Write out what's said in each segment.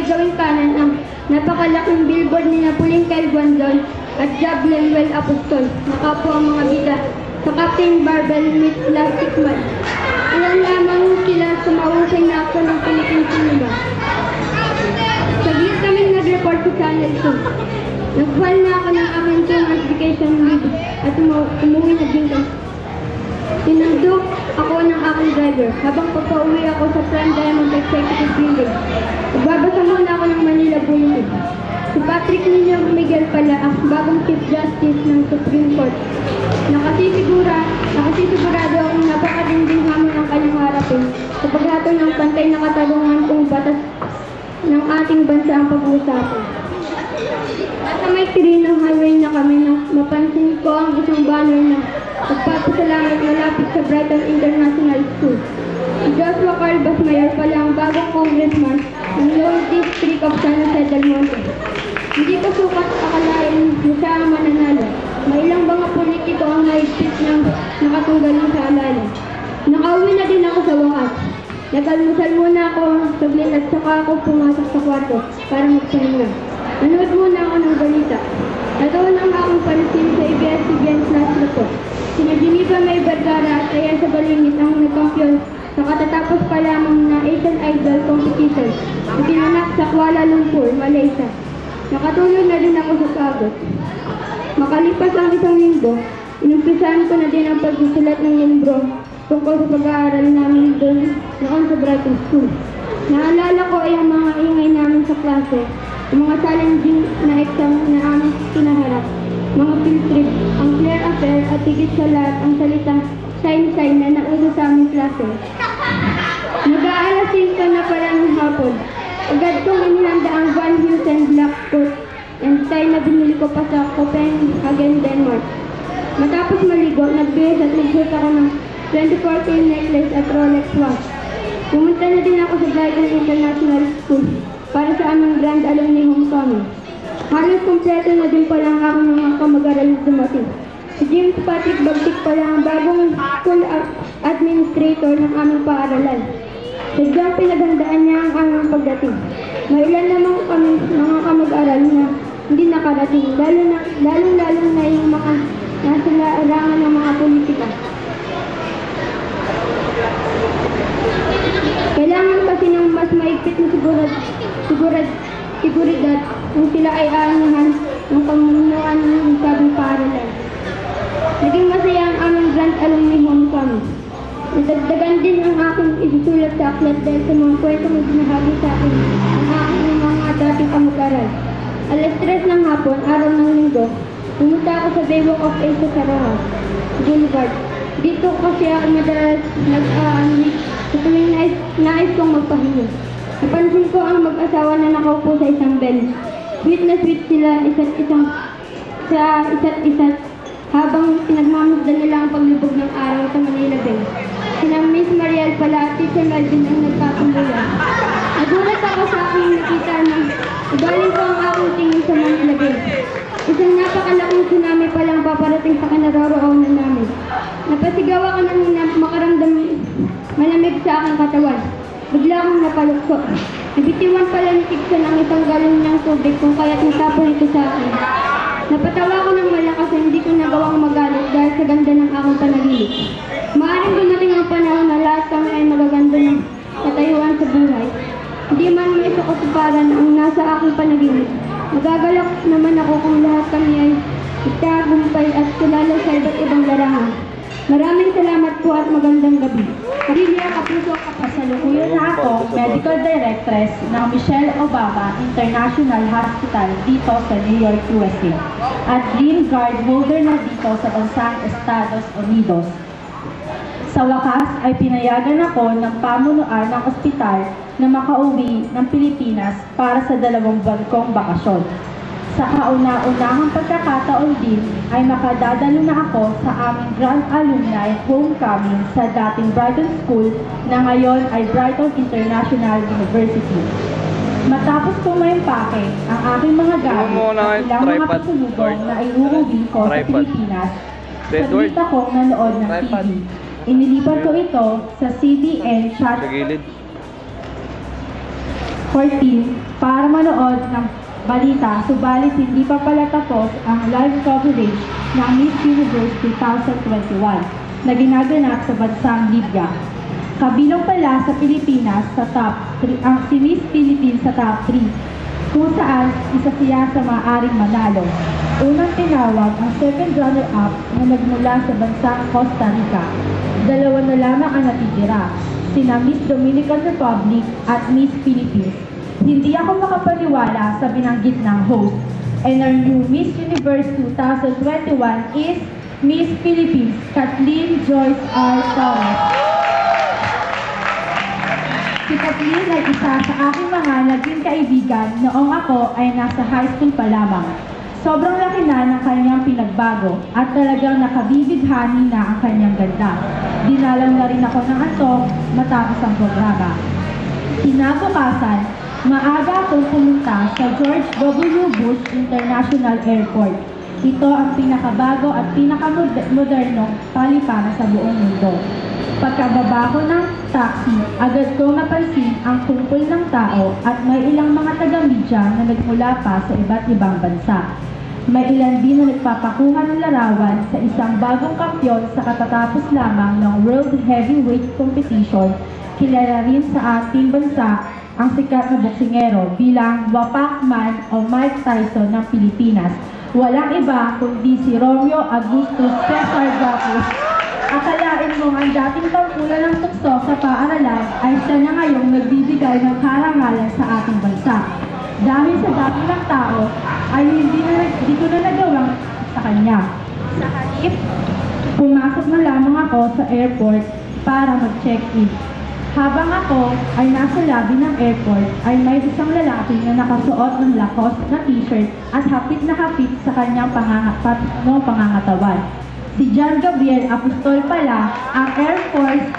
may gawing kanan ang napakalaking billboard ni Napoleon Kyle Guanzon at Job Lemuel Apostol. Nakapo ang mga bida sa Captain Barbell meets Plastic Man. Ilan lamang sila sa mahusay na akto ng Philippine Cinema. Saglit kami nag-report sa Channel 2. Nag-file na ako ng aking certification leave at umuwi na Bingkas. Sinundok ako ng aking driver habang papauwi ako sa Prime Diamond Executive Building. Nagbabasa muna ako ng Manila Bulletin. Si Patrick Nino Miguel pala ang bagong Chief Justice ng Supreme Court. Nakasisigurado akong napakadinding hamon ang kanyang harapin sa paghatol ng pantay na katarungan kung batas ng ating bansa ang pag-uusapan. Nasa may Quirino Highway na kami nang mapansin ko ang isang banner na nagpapasalamat malapit sa Brighton International School. Si Joshua Carl Basmayor pala ang bagong congressman ng Lord District of San Jose del Monte. Hindi ko sukat akalain na siya ang mananalo. May ilang mga politiko ang naipit ng nakatunggaling sa alala. Nakauwi na din ako sa wakas. Nag-almusal muna ako saglit at saka ako pumasok sa kwarto para magpahinga. Nanood muna ako ng balita. Natoon ang akong pansin sa ABS-CBN Flash Report. Sina Geneva May Vergara at Ayan sa Balingit ang nagkampiyon sa katatapos pa lamang na Asian Idol competition na pinanap sa Kuala Lumpur, Malaysia. Nakatulog na din ako sa pagod. Makalipas ang isang linggo, inumpisahan ko na din ang pagsusulat ng libro tungkol sa pag-aaral namin doon noon sa Brighton School. Naalala ko ay ang mga ingay namin sa klase, ang mga challenging na exam na aming kinaharap, mga field trip, ang clear affair at higit sa lahat ang salitang sign na nauso sa aming klase. Mag-aalas 5 na pala ng hapon. Agad kong inihanda ang Van Heusen black coat and tie na binili ko pa sa Copenhagen, Denmark. Matapos maligo, nagbihis at nagsuot ako ng 24K necklace at Rolex watch. Pumunta na din ako sa Brighton International School para sa aming grand alumni homecoming. Halos kompleto na din pala ang aking mga kamag-aral na dumating. Si James Patrick Bagtik pala ang bagong school administrator ng aming paaralan. Sadyang pinaghandaan niya ang aming pagdating. May ilan namang kami mga kamag-aral na hindi nakarating, lalo na yung mga nasa larangan ng mga politika. Kailangan kasi ng mas maigpit na seguridad kung sila ay aanyahan ng pamunuan ng sabing paaralan. Naging masaya ang aming grand alumni homecoming. Nadagdagan din ang aking isusulat sa aklat dahil sa mga kwentong binahagi sa akin ang aking mga dating kamag-aral. Alas 3 ng hapon, araw ng linggo, pumunta ako sa Baywalk of Asia sa Rojas Boulevard. Dito kasi ako madalas nag-aanik sa tuwing nais kong magpahinga. Napansin ko ang mag-asawa na nakaupo sa isang bench. Sweet na sweet sila isa't isa habang pinagmamasdan nila ang paglubog ng araw sa Manila Bay. Sina Miss Mariel pala at Teacher Melvin ang nagpapambuya. Nagulat ako sa aking nakita na ugaling ko ang aking tingin sa Manila Bay. Isang napakalaking tsunami palang paparating sa kinaroroonan namin. Napasigaw ako nang makaramdam malamig sa aking katawan. Bigla akong napalukso. Nabitiwan pala ni Tikson ang isang galon niyang tubig kung kaya't natapon ito sa akin. Napatawa ko ng malakas na hindi ko nagawang magalit dahil sa ganda ng aking panaginip. Maaaring dumating ang panahon na lahat kami ay magaganda ng katayuan sa buhay. Hindi man may katuparan ang nasa aking panaginip. Magagalak naman ako kung lahat kami ay itagumpay at kilala sa iba't ibang larangan. Maraming salamat po at magandang gabi. Lilia Capuso, kapasalukuyan na ako, Medical Directress ng Michelle Obama International Hospital dito sa New York, USA. At Green Guard holder na dito sa bansang Estados Unidos. Sa wakas ay pinayagan ako ng pamunuan ng ospital na makauwi ng Pilipinas para sa 2 buwan kong bakasyon. Sa kauna-unahang pagkakataon din ay makadadalo na ako sa aming Grand Alumni Homecoming sa dating Brighton School na ngayon ay Brighton International University. Matapos kong maimpake ang aking mga gamit at ilang mga pasulubong na iuuwi ko sa Pilipinas, sabit akong nanood ng TV. Inilipat ko ito sa CBN chat. 14 para manood ng balita, subalit hindi pa pala tapos ang live coverage ng Miss Universe 2021 na ginaganap sa bansang Libya. Kabilang pala sa Pilipinas sa top 3, ang si Miss Philippines sa top 3, kung saan isa siya sa maaaring manalo. Unang tinawag ang second runner-up na nagmula sa bansang Costa Rica. Dalawa na lamang ang natitira, sina Miss Dominican Republic at Miss Philippines. Hindi ako makapaniwala sa binanggit ng host. And our new Miss Universe 2021 is Miss Philippines, Kathleen Joyce R. Torres. Si Kathleen ay isa sa aking mga naging kaibigan noong ako ay nasa high school pa lamang. Sobrang laki na ng kanyang pinagbago at talagang nakabibidhani na ang kanyang ganda. Dinalang na rin ako ng antok matapos ang programa. Kinabukasan, maaga akong pumunta sa George W. Bush International Airport. Ito ang pinakabago at pinakamodernong paliparan sa buong mundo. Pagkababa ko ng taxi, agad kong napansin ang kumpol ng tao at may ilang mga taga-media na nagmula pa sa iba't ibang bansa. May ilan din na nagpapakuha ng larawan sa isang bagong kampiyon sa katatapos lamang ng World Heavyweight Competition, kilala rin sa ating bansa ang sikat na boksingero bilang Wapakman o Mike Tyson ng Pilipinas. Walang iba kundi si Romeo Augustus Cesar Guapos. Akalain mo ang dating tampulan ng tukso sa paaralan ay siya na ngayong nagbibigay ng karangalan sa ating bansa. Dahil sa dami ng tao ay hindi ko na nagawang sa kanya. Sa halip, pumasok na lamang ako sa airport para mag-check-in. Habang ako ay nasa lobby ng airport ay may isang lalaki na nakasuot ng Lacoste na t-shirt at hapit na hapit sa kanyang pangangatawan. Si John Gabriel Apostol pala ang Air Force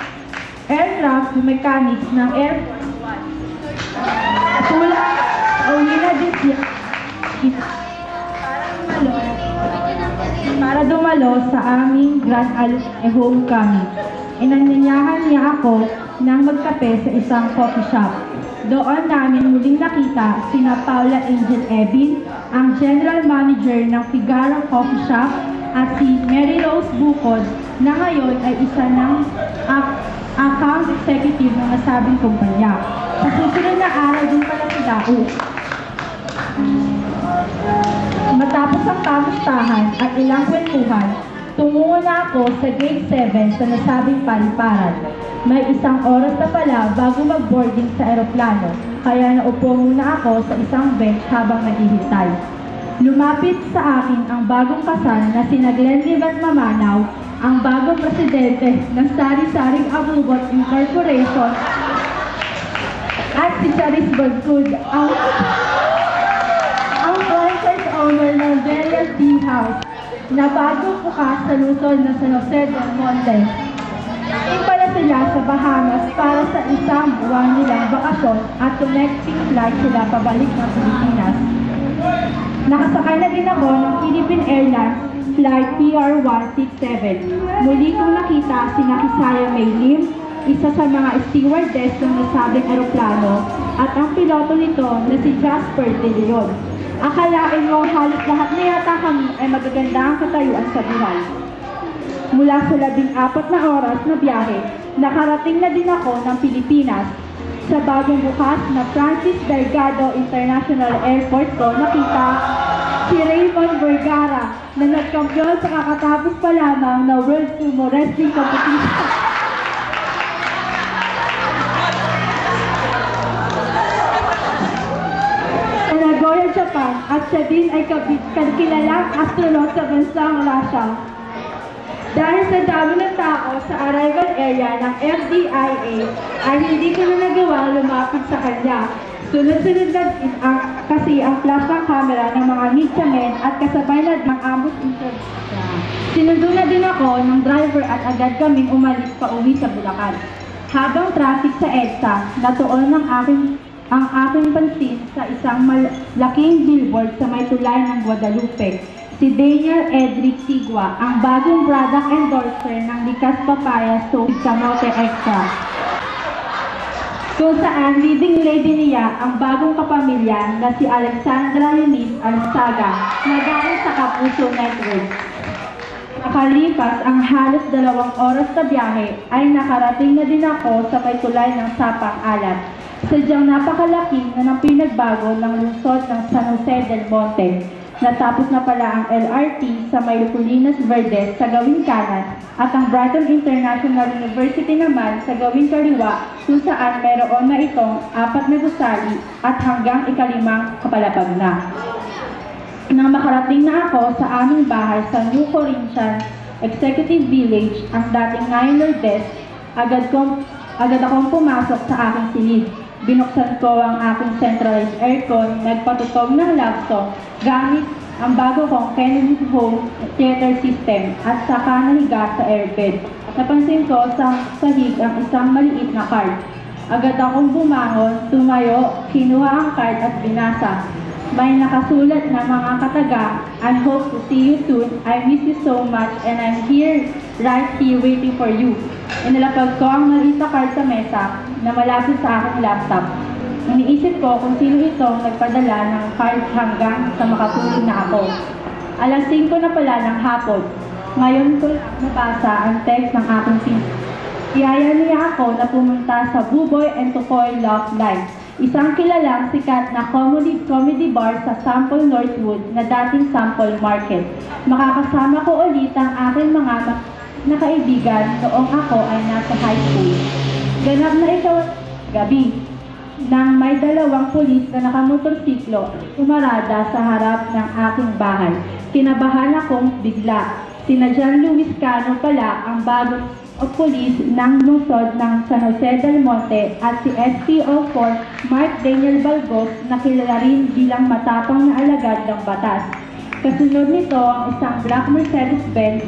Aircraft Mechanics ng Air Force One. Para dumalo sa aming Grand Homecoming. Inanyayahan niya ako nang magkape sa isang coffee shop. Doon namin muling nakita sina Paula Angel Ebin, ang General Manager ng Figaro Coffee Shop, at si Mary Rose Bukod na ngayon ay isa ng account executive ng nasabing kumpanya. Sa susunod na araw din pala sila. Matapos ang kamustahan at ilang kwentuhan, tungo na ako sa Gate 7 sa nasabing paliparan. May isang oras na pala bago mag-boarding sa eroplano, kaya naupo muna ako sa isang bench habang naghihintay. Lumapit sa akin ang bagong kasal na sina Glenliv at Mamanaw, ang bagong presidente ng Sari-Saring Abubot Incorporation, at si Charis Bagkud, ang franchise owner ng Delia's Tea House, na bagong bukas sa lungsod na San Jose del Monte. Galing pala sila sa Bahamas para sa isang buwan nilang bakasyon at connecting flight sila pabalik ng Pilipinas. Nakasakay na din ako ng Philippine Airlines Flight PR-167. Muli kong nakita si Nakisaya May Lim, isa sa mga stewardess ng nasabing aeroplano, at ang piloto nito na si Jasper De Leon. Akalain mo halos lahat na yata kami ay magaganda ang katayuan sa buhay. Mula sa 14 na oras na biyahe, nakarating na din ako ng Pilipinas. Sa bagong bukas na Francis Delgado International Airport ko, nakita si Raymond Vergara na nagkampiyon sa kakatapos pa lamang na World Sumo Wrestling Competition. Sa Nagoya, Japan, at siya din ay kilalang astronaut sa bansang Russia. Dahil sa dami ng tao sa arrival area ng FDIA, ay hindi ko na nagawa lumapit sa kanya. Sunod-sunod na din kasi ang flash ng camera ng mga media men at kasabay na ng ambos interview. Sinundo na din ako ng driver at agad kaming umalis pa uwi sa Bulacan. Habang traffic sa EDSA, natuon ang aking pansin sa isang malaking billboard sa may tulay ng Guadalupe. Si Daniel Edric Sigua, ang bagong product endorser ng Likas Papaya Soap Camote Extra. kung saan leading lady niya ang bagong kapamilya na si Alexandra Eunice Alzaga na galing sa Kapuso Network. Makalipas ang halos 2 oras na biyahe ay nakarating na din ako sa may tulay ng Sapang Alat. Sadyang napakalaki na ng pinagbago ng lungsod ng San Jose del Monte. Natapos na pala ang LRT sa may Colinas Verdes sa gawing kanan at ang Brighton International University naman sa gawing kaliwa kung saan mayroon na itong 4 na gusali at hanggang ika-5 kapalapag na. Nang makarating na ako sa aming bahay sa New Corinthians Executive Village, ang dating ngayon Lourdes, agad akong pumasok sa aking silid. Binuksan ko ang aking centralized aircon, nagpatutog ng love song gamit ang bago kong Kennedy Home Theater System at saka nahiga sa airbed. Napansin ko sa sahig ang isang maliit na card. Agad akong bumangon, tumayo, kinuha ang card at binasa. May nakasulat na mga kataga, I hope to see you soon, I miss you so much, and I'm right here waiting for you. Inilapag ko ang maliit na card sa mesa na malapit sa aking laptop. Iniisip ko kung sino itong nagpadala ng card hanggang sa makatulog na ako. Alas 5 na pala ng hapon. Ngayon ko lang nabasa ang text ng aking pinsan. Iyaya niya ako na pumunta sa Buboy and Tukoy Love Live, isang kilalang sikat na comedy bar sa Sample Northwood na dating Sample Market. Makakasama ko ulit ang aking mga kaibigan noong ako ay nasa high school. Ganap na ito gabi nang may 2 pulis na nakamotorsiklo umarada sa harap ng aking bahay. Kinabahan akong bigla. Sina John Luis Cano pala ang bagong pulis ng lungsod ng San Jose del Monte at si SPO4 Mark Daniel Balgos na kilala rin bilang matapang na alagad ng batas. Kasunod nito ang isang black Mercedes-Benz.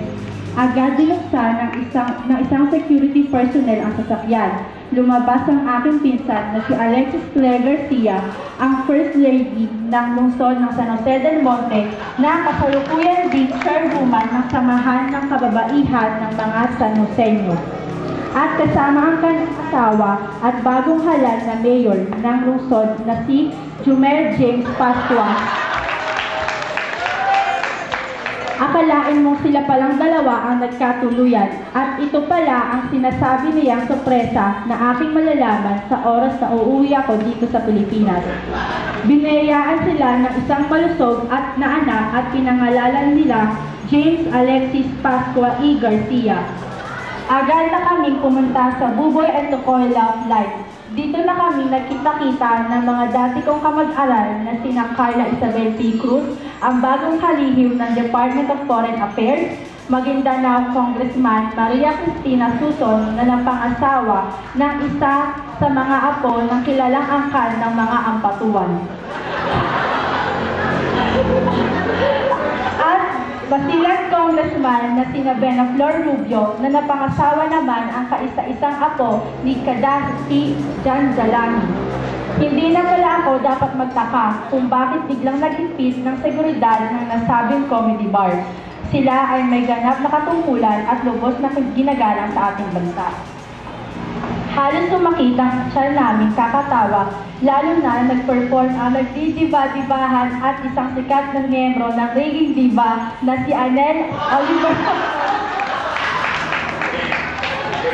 Agad dinuksan ng isang security personnel ang sasakyan. Lumabas ang aking pinsan na si Alexis Claire Garcia, ang First Lady ng lungsod ng San Jose del Monte na kasalukuyan din chairwoman ng Samahan ng Kababaihan ng mga San Joseño. At kasama ang kanyang asawa at bagong halal na mayor ng lungsod na si Jumer James Pascua. Akalain mong sila palang 2 ang nagkatuluyan at ito pala ang sinasabi niyang sorpresa na aking malalaman sa oras na uuwi ako dito sa Pilipinas. Binayaan sila ng isang malusog at na anak at pinangalanan nila James Alexis Pascua E. Garcia. Agad na kaming pumunta sa Buboy and Tukoy Love Live. Dito na kami nagkita-kita ng mga dati kong kamag-aral na sina Carla Isabel P. Cruz, ang bagong kalihim ng Department of Foreign Affairs, Maguindanao Congressman Maria Cristina Suson na napangasawa ng isa sa mga apo ng kilalang angkan ng mga ampatuan. At Basilan Congressman na sina Benaflor Rubio na napangasawa naman ang kaisa-isang apo ni Kadasi Jan Jalani. Hindi na pala ako dapat magtaka kung bakit biglang nag-impis ng seguridad ng nasabing comedy bar. Sila ay may ganap na katungkulan at lubos na ginagalang sa ating bansa. Halos sumakit ang tiyan namin kakatawa, lalo na nag-perform ang nagdidiba-dibahan at isang sikat na miyembro ng reggae diva na si Anel Oliver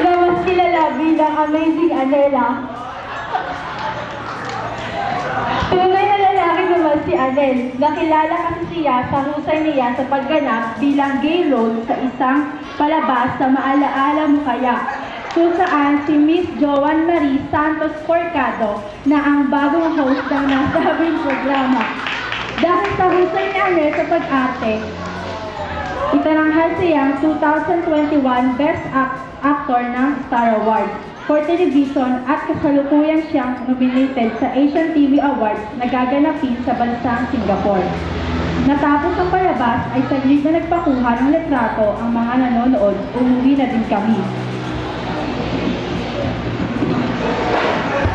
na mas kilala bilang Amazing Anela. Tunay na lalaki naman si Anel. Nakilala kasi siya sa husay niya sa pagganap bilang gay role sa isang palabas sa Maalaala Mo Kaya, kung saan si Miss Joan Marie Santos Forcado na ang bagong host ng nasabing programa. Dahil sa husay ni Anel sa pag-arte, itaranghal siyang 2021 Best Actor ng Star Awards for Television at kasalukuyan siyang nominated sa Asian TV Awards na gaganapin sa bansang Singapore. Natapos ang palabas ay saglit na nagpakuha ng litrato ang mga nanonood, umuwi na din kami.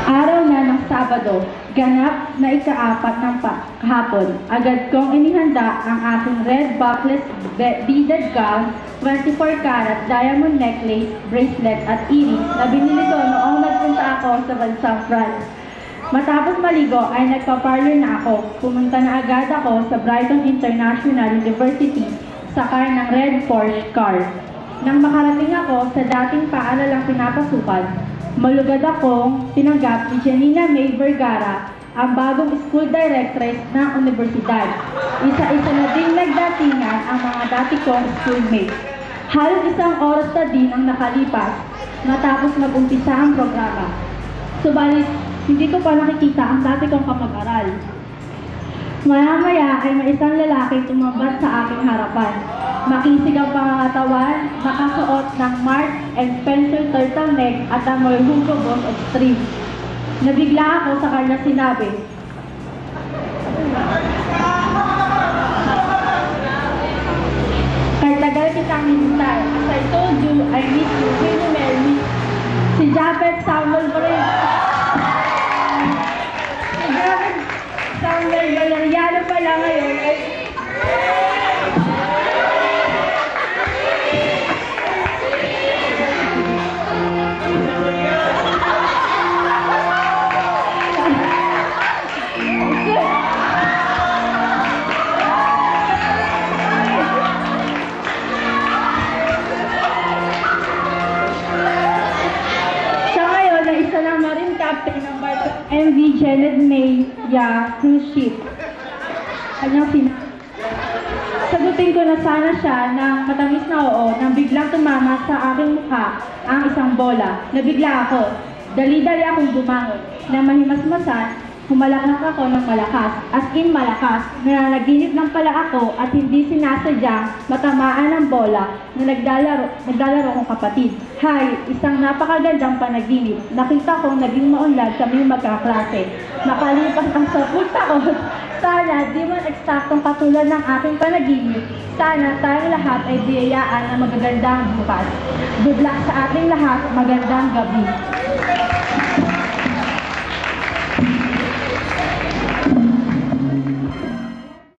Araw na ng Sabado, ganap na ika-4 ng kahapon. Agad kong inihanda ang aking red backless beaded gown, 24 karat diamond necklace, bracelet at earrings na binili ko noong nagpunta ako sa bansang France. Matapos maligo ay nagpa-parlor na ako. Pumunta na agad ako sa Brighton International University, sakay ng red Porsche car. Nang makarating ako sa dating paaralang pinapasukan, malugad akong tinanggap ni Janina May Vergara, ang bagong school directress ng universidad. Isa-isa na din nagdatingan ang mga dati kong schoolmates. Halos isang oras na din ang nakalipas matapos mag-umpisa ang programa. Subalit, hindi ko pa nakikita ang dati kong kapag-aral. Maya-maya ay may isang lalaki tumambat sa aking harapan. Makisig ang pangangatawan, nakasuot ng Mark and Spencer turtleneck at amoy Hugo Boss Extreme. Nabigla ako sa kanya sinabi, "Kay tagal kitang hinintay. As I told you, I miss you. Will you marry me?" Si Japet Samuel Valeriano pala ngayon ay captain ng barko MV Janet Maya cruise ship. Kanyang sagutin ko na sana siya ng matamis na oo nang biglang tumama sa aking mukha ang isang bola. Nabigla ako. Dali-dali akong bumangon. Na mahimasmasan, humalakak ako ng malakas. As in malakas, nananaginip lang pala ako at hindi sinasadyang matamaan ng bola na naglalaro kong kapatid. Hay, isang napakagandang panaginip. Nakita kong naging maunlad kaming magkaklase. Makalipas ang 10 taon, sana di man eksaktong katulad ng aking panaginip. Sana tayong lahat ay biyayaan na magagandang bukas. Good luck sa ating lahat, magandang gabi.